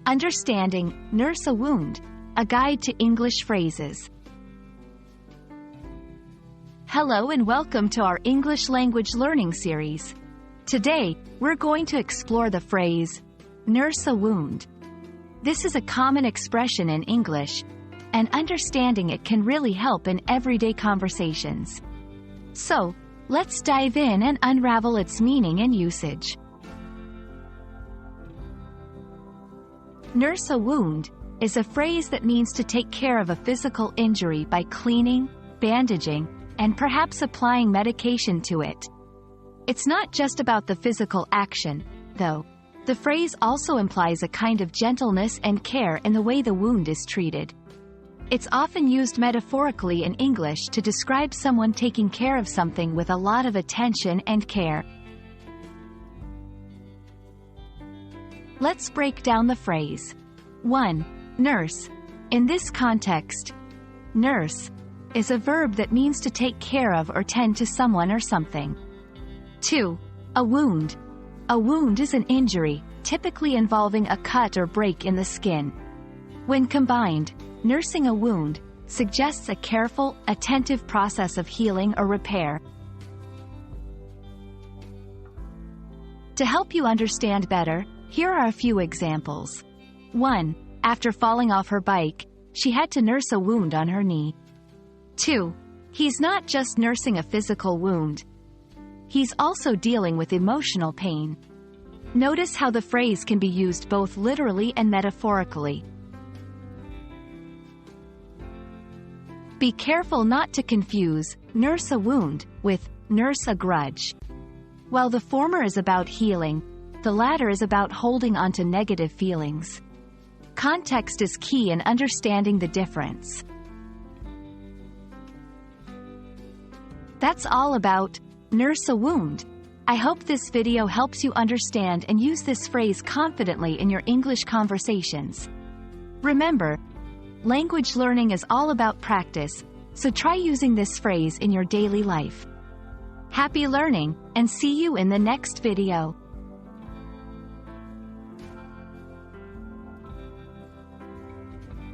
Understanding, Nurse a Wound, a guide to English phrases. Hello and welcome to our English language learning series. Today, we're going to explore the phrase, nurse a wound. This is a common expression in English, and understanding it can really help in everyday conversations. So, let's dive in and unravel its meaning and usage. Nurse a wound is a phrase that means to take care of a physical injury by cleaning, bandaging, and perhaps applying medication to it. It's not just about the physical action, though. The phrase also implies a kind of gentleness and care in the way the wound is treated. It's often used metaphorically in English to describe someone taking care of something with a lot of attention and care. Let's break down the phrase. 1. Nurse. In this context, nurse is a verb that means to take care of or tend to someone or something. 2. A wound. A wound is an injury, typically involving a cut or break in the skin. When combined, nursing a wound suggests a careful, attentive process of healing or repair. To help you understand better, here are a few examples. 1. After falling off her bike, she had to nurse a wound on her knee. 2. He's not just nursing a physical wound. He's also dealing with emotional pain. Notice how the phrase can be used both literally and metaphorically. Be careful not to confuse nurse a wound with nurse a grudge. While the former is about healing, the latter is about holding on to negative feelings. Context is key in understanding the difference. That's all about nurse a wound. I hope this video helps you understand and use this phrase confidently in your English conversations. Remember, language learning is all about practice, so try using this phrase in your daily life. Happy learning, and see you in the next video.